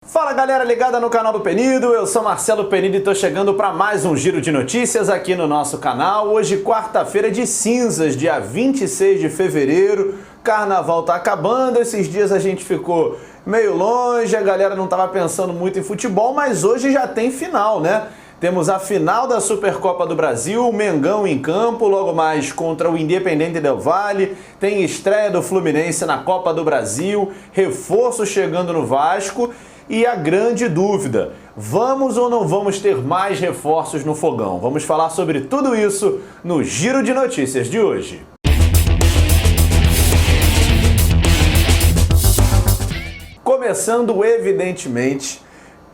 Fala galera ligada no canal do Penido, eu sou Marcelo Penido e tô chegando para mais um giro de notícias aqui no nosso canal. Hoje quarta-feira de cinzas, dia 26 de fevereiro, carnaval tá acabando, esses dias a gente ficou meio longe, a galera não tava pensando muito em futebol, mas hoje já tem final, né? Temos a final da Supercopa do Brasil, o Mengão em campo, logo mais contra o Independiente del Valle, tem estreia do Fluminense na Copa do Brasil, reforço chegando no Vasco. E a grande dúvida, vamos ou não vamos ter mais reforços no fogão? Vamos falar sobre tudo isso no Giro de Notícias de hoje. Começando, evidentemente,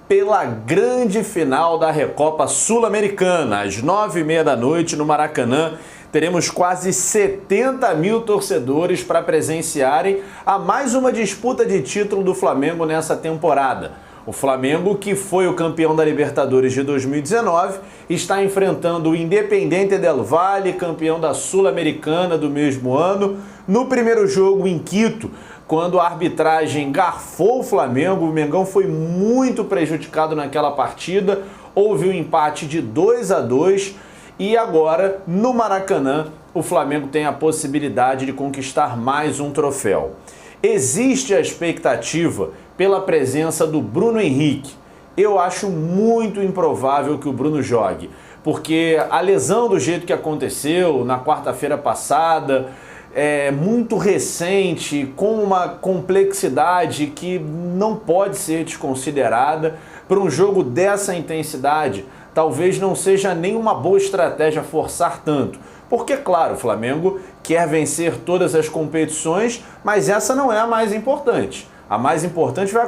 pela grande final da Recopa Sul-Americana, às 9h30 da noite no Maracanã. Teremos quase 70 mil torcedores para presenciarem a mais uma disputa de título do Flamengo nessa temporada. O Flamengo, que foi o campeão da Libertadores de 2019, está enfrentando o Independiente del Valle, campeão da Sul-Americana do mesmo ano, no primeiro jogo em Quito, quando a arbitragem garfou o Flamengo. O Mengão foi muito prejudicado naquela partida, houve um empate de 2-2, e agora, no Maracanã, o Flamengo tem a possibilidade de conquistar mais um troféu. Existe a expectativa pela presença do Bruno Henrique. Eu acho muito improvável que o Bruno jogue, porque a lesão do jeito que aconteceu na quarta-feira passada é muito recente, com uma complexidade que não pode ser desconsiderada. Para um jogo dessa intensidade, talvez não seja nem uma boa estratégia forçar tanto. Porque, claro, o Flamengo quer vencer todas as competições, mas essa não é a mais importante. A mais importante vai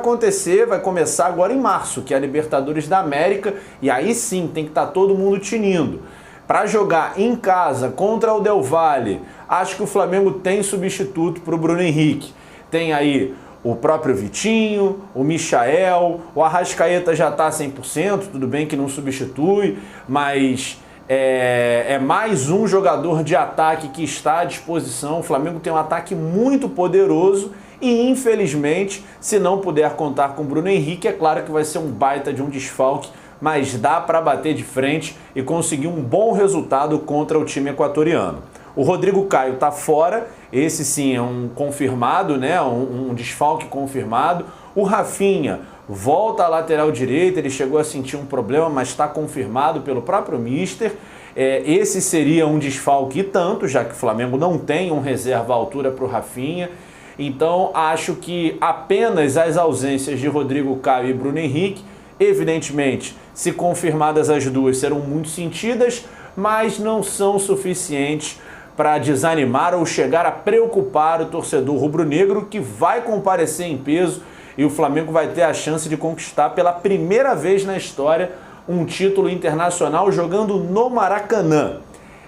começar agora em março, que é a Libertadores da América, e aí sim tem que estar todo mundo tinindo. Para jogar em casa contra o Del Valle, acho que o Flamengo tem substituto para o Bruno Henrique. Tem aí o próprio Vitinho, o Michael, o Arrascaeta já está 100%, tudo bem que não substitui, mas é mais um jogador de ataque que está à disposição. O Flamengo tem um ataque muito poderoso e, infelizmente, se não puder contar com o Bruno Henrique, é claro que vai ser um baita de um desfalque, mas dá para bater de frente e conseguir um bom resultado contra o time equatoriano. O Rodrigo Caio está fora, esse sim é um confirmado, né? Um desfalque confirmado. O Rafinha volta à lateral direita, ele chegou a sentir um problema, mas está confirmado pelo próprio mister. Esse seria um desfalque e tanto, já que o Flamengo não tem um reserva à altura para o Rafinha. Então acho que apenas as ausências de Rodrigo Caio e Bruno Henrique, evidentemente, se confirmadas as duas, serão muito sentidas, mas não são suficientes para desanimar ou chegar a preocupar o torcedor rubro-negro, que vai comparecer em peso, e o Flamengo vai ter a chance de conquistar pela primeira vez na história um título internacional jogando no Maracanã.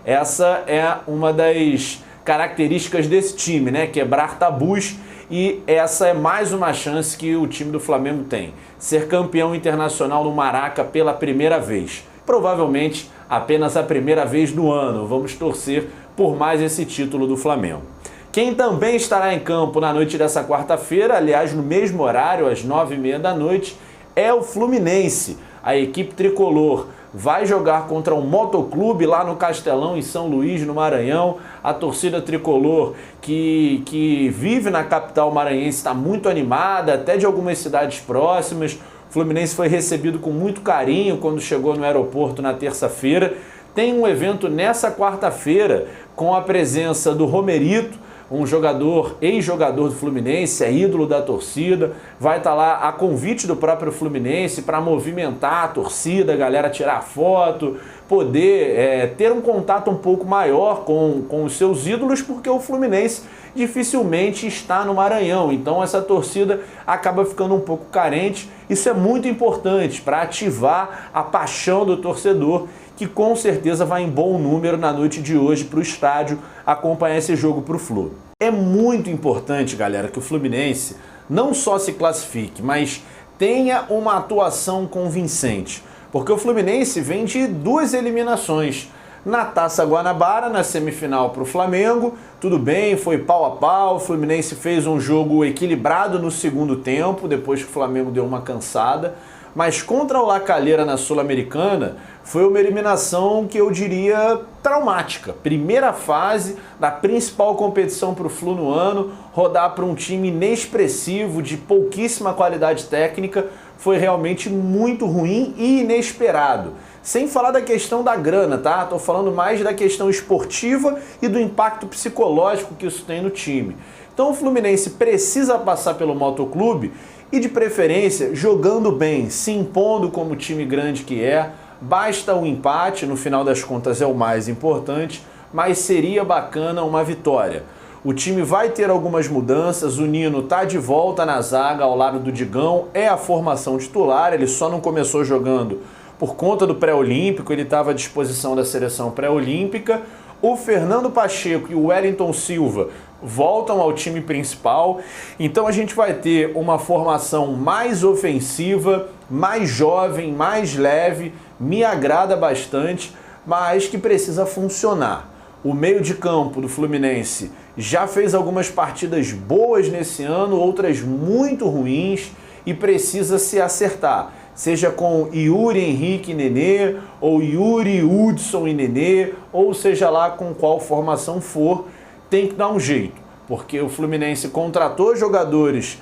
Essa é uma das características desse time, né? Quebrar tabus, e essa é mais uma chance que o time do Flamengo tem. Ser campeão internacional no Maraca pela primeira vez. Provavelmente apenas a primeira vez no ano. Vamos torcer por mais esse título do Flamengo. Quem também estará em campo na noite dessa quarta-feira, aliás, no mesmo horário, às 9h30 da noite, é o Fluminense. A equipe tricolor vai jogar contra o Motoclube lá no Castelão, em São Luís, no Maranhão. A torcida tricolor que vive na capital maranhense está muito animada, até de algumas cidades próximas. O Fluminense foi recebido com muito carinho quando chegou no aeroporto na terça-feira. Tem um evento nessa quarta-feira com a presença do Romerito, um jogador, ex-jogador do Fluminense, é ídolo da torcida, vai estar lá a convite do próprio Fluminense para movimentar a torcida, a galera tirar foto, poder ter um contato um pouco maior com os seus ídolos, porque o Fluminense dificilmente está no Maranhão, então essa torcida acaba ficando um pouco carente. Isso é muito importante para ativar a paixão do torcedor, que com certeza vai em bom número na noite de hoje para o estádio acompanhar esse jogo para o Flu. É muito importante, galera, que o Fluminense não só se classifique, mas tenha uma atuação convincente, porque o Fluminense vem de 2 eliminações. Na Taça Guanabara, na semifinal para o Flamengo, tudo bem, foi pau a pau, o Fluminense fez um jogo equilibrado no segundo tempo, depois que o Flamengo deu uma cansada, mas contra o La Calera na Sul-Americana, foi uma eliminação que eu diria traumática. Primeira fase da principal competição para o Flu no ano, rodar para um time inexpressivo, de pouquíssima qualidade técnica, foi realmente muito ruim e inesperado. Sem falar da questão da grana, tá? Tô falando mais da questão esportiva e do impacto psicológico que isso tem no time. Então o Fluminense precisa passar pelo Motoclube e, de preferência, jogando bem, se impondo como time grande que é. Basta o empate, no final das contas é o mais importante, mas seria bacana uma vitória. O time vai ter algumas mudanças, o Nino tá de volta na zaga ao lado do Digão, é a formação titular, ele só não começou jogando por conta do pré-olímpico, ele estava à disposição da seleção pré-olímpica. O Fernando Pacheco e o Wellington Silva voltam ao time principal, então a gente vai ter uma formação mais ofensiva, mais jovem, mais leve, me agrada bastante, mas que precisa funcionar. O meio de campo do Fluminense já fez algumas partidas boas nesse ano, outras muito ruins, e precisa se acertar. Seja com Yuri, Henrique e Nenê, ou Yuri, Hudson e Nenê, ou seja lá com qual formação for, tem que dar um jeito, porque o Fluminense contratou jogadores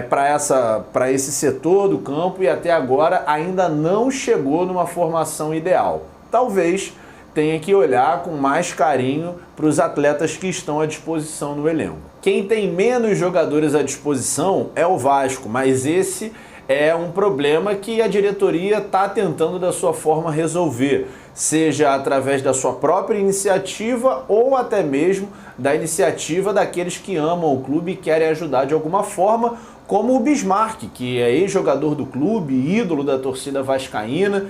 para esse setor do campo e até agora ainda não chegou numa formação ideal. Talvez tenha que olhar com mais carinho para os atletas que estão à disposição no elenco. Quem tem menos jogadores à disposição é o Vasco, mas esse é um problema que a diretoria está tentando da sua forma resolver, seja através da sua própria iniciativa ou até mesmo da iniciativa daqueles que amam o clube e querem ajudar de alguma forma, como o Bismarck, que é ex-jogador do clube, ídolo da torcida vascaína,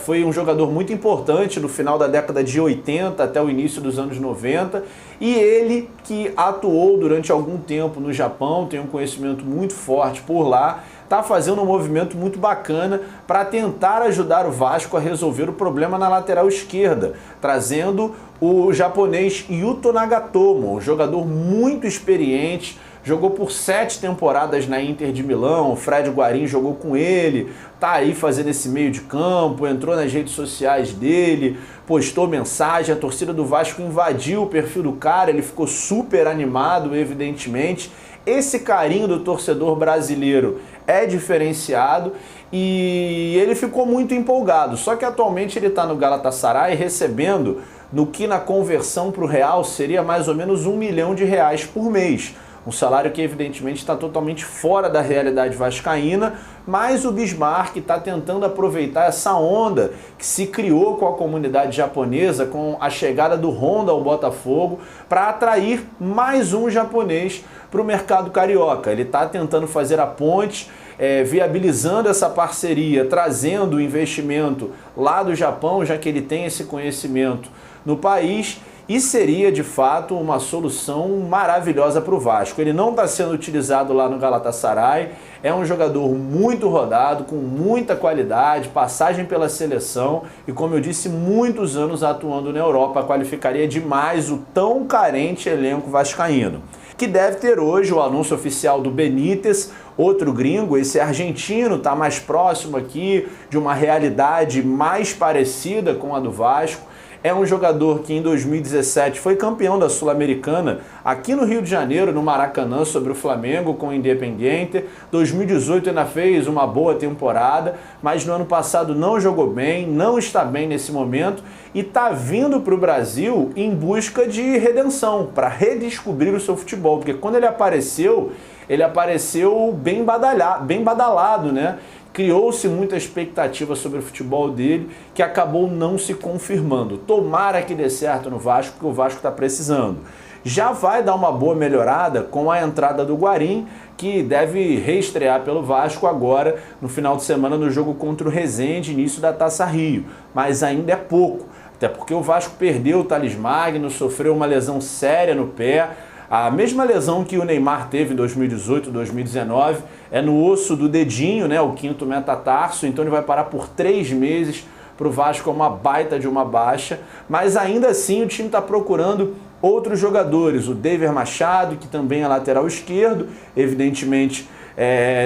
foi um jogador muito importante no final da década de 80 até o início dos anos 90, e ele que atuou durante algum tempo no Japão, tem um conhecimento muito forte por lá, está fazendo um movimento muito bacana para tentar ajudar o Vasco a resolver o problema na lateral esquerda, trazendo o japonês Yuto Nagatomo, um jogador muito experiente, jogou por 7 temporadas na Inter de Milão, o Fred Guarim jogou com ele, tá aí fazendo esse meio de campo, entrou nas redes sociais dele, postou mensagem, a torcida do Vasco invadiu o perfil do cara, ele ficou super animado, evidentemente. Esse carinho do torcedor brasileiro é diferenciado e ele ficou muito empolgado, só que atualmente ele está no Galatasaray recebendo, no que na conversão para o real seria mais ou menos R$1 milhão por mês. Um salário que evidentemente está totalmente fora da realidade vascaína, mas o Bismarck está tentando aproveitar essa onda que se criou com a comunidade japonesa, com a chegada do Honda ao Botafogo, para atrair mais um japonês para o mercado carioca. Ele está tentando fazer a ponte, viabilizando essa parceria, trazendo o investimento lá do Japão, já que ele tem esse conhecimento no país, e seria de fato uma solução maravilhosa para o Vasco. Ele não está sendo utilizado lá no Galatasaray, é um jogador muito rodado, com muita qualidade, passagem pela seleção e, como eu disse, muitos anos atuando na Europa, qualificaria demais o tão carente elenco vascaíno, que deve ter hoje o anúncio oficial do Benítez, outro gringo. Esse argentino está mais próximo aqui de uma realidade mais parecida com a do Vasco. É um jogador que em 2017 foi campeão da Sul-Americana aqui no Rio de Janeiro, no Maracanã, sobre o Flamengo com o Independiente. 2018 ainda fez uma boa temporada, mas no ano passado não jogou bem, não está bem nesse momento e está vindo para o Brasil em busca de redenção, para redescobrir o seu futebol, porque quando ele apareceu bem badalado, né? Criou-se muita expectativa sobre o futebol dele, que acabou não se confirmando. Tomara que dê certo no Vasco, porque o Vasco está precisando. Já vai dar uma boa melhorada com a entrada do Guarim, que deve reestrear pelo Vasco agora, no final de semana, no jogo contra o Resende, início da Taça Rio. Mas ainda é pouco, até porque o Vasco perdeu o Thales Magno, sofreu uma lesão séria no pé. A mesma lesão que o Neymar teve em 2018, 2019, é no osso do dedinho, né, o quinto metatarso, então ele vai parar por 3 meses para o Vasco é uma baita de uma baixa, mas ainda assim o time está procurando outros jogadores. O David Machado, que também é lateral esquerdo, evidentemente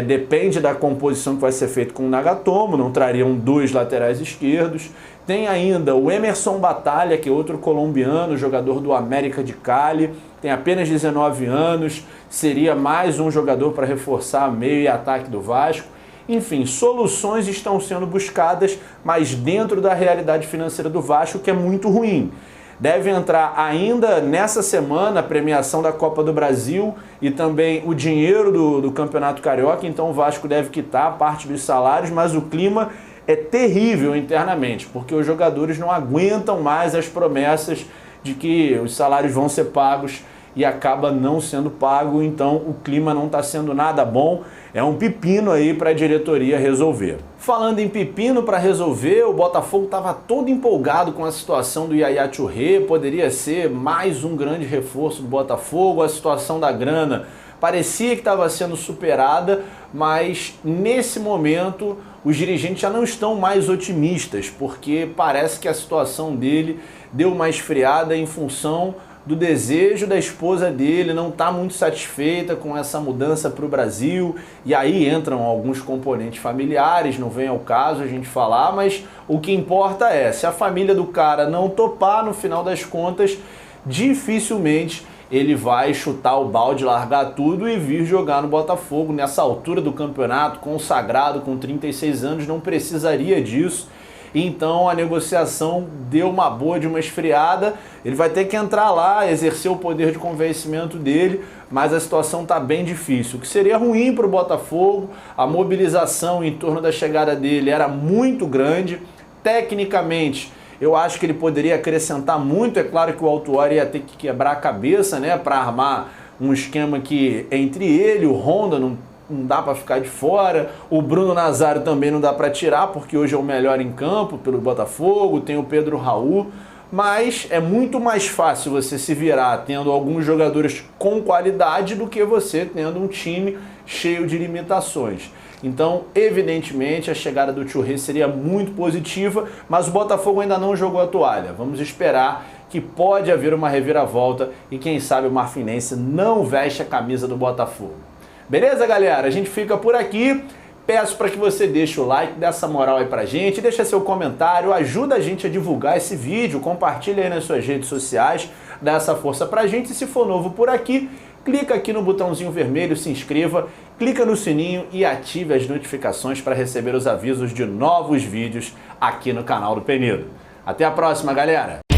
depende da composição que vai ser feita com o Nagatomo, não trariam 2 laterais esquerdos. Tem ainda o Emerson Batalha, que é outro colombiano, jogador do América de Cali, tem apenas 19 anos, seria mais um jogador para reforçar meio e ataque do Vasco. Enfim, soluções estão sendo buscadas, mas dentro da realidade financeira do Vasco, que é muito ruim. Deve entrar ainda nessa semana a premiação da Copa do Brasil e também o dinheiro do Campeonato Carioca, então o Vasco deve quitar parte dos salários, mas o clima é terrível internamente, porque os jogadores não aguentam mais as promessas de que os salários vão ser pagos e acaba não sendo pago, então o clima não está sendo nada bom. É um pepino aí para a diretoria resolver. Falando em pepino para resolver, o Botafogo estava todo empolgado com a situação do Yaya Touré, poderia ser mais um grande reforço do Botafogo, a situação da grana parecia que estava sendo superada, mas nesse momento os dirigentes já não estão mais otimistas, porque parece que a situação dele deu uma esfriada em função do desejo da esposa dele, não está muito satisfeita com essa mudança para o Brasil, e aí entram alguns componentes familiares, não vem ao caso a gente falar, mas o que importa é, se a família do cara não topar, no final das contas, dificilmente ele vai chutar o balde, largar tudo e vir jogar no Botafogo. Nessa altura do campeonato, consagrado com 36 anos, não precisaria disso. Então a negociação deu uma boa de uma esfriada, ele vai ter que entrar lá, exercer o poder de convencimento dele, mas a situação está bem difícil. O que seria ruim para o Botafogo, a mobilização em torno da chegada dele era muito grande, tecnicamente eu acho que ele poderia acrescentar muito. É claro que o Autuori ia ter que quebrar a cabeça, né, para armar um esquema que entre ele, o Honda, não dá para ficar de fora, o Bruno Nazário também não dá para tirar, porque hoje é o melhor em campo pelo Botafogo, tem o Pedro Raul, mas é muito mais fácil você se virar tendo alguns jogadores com qualidade do que você tendo um time cheio de limitações. Então, evidentemente, a chegada do Touré seria muito positiva, mas o Botafogo ainda não jogou a toalha. Vamos esperar que pode haver uma reviravolta e quem sabe o Marfinense não veste a camisa do Botafogo. Beleza, galera? A gente fica por aqui. Peço para que você deixe o like, dê essa moral aí pra gente, deixa seu comentário, ajuda a gente a divulgar esse vídeo, compartilha aí nas suas redes sociais, dá essa força pra gente. E se for novo por aqui, clica aqui no botãozinho vermelho, se inscreva, clica no sininho e ative as notificações para receber os avisos de novos vídeos aqui no canal do Penido. Até a próxima, galera!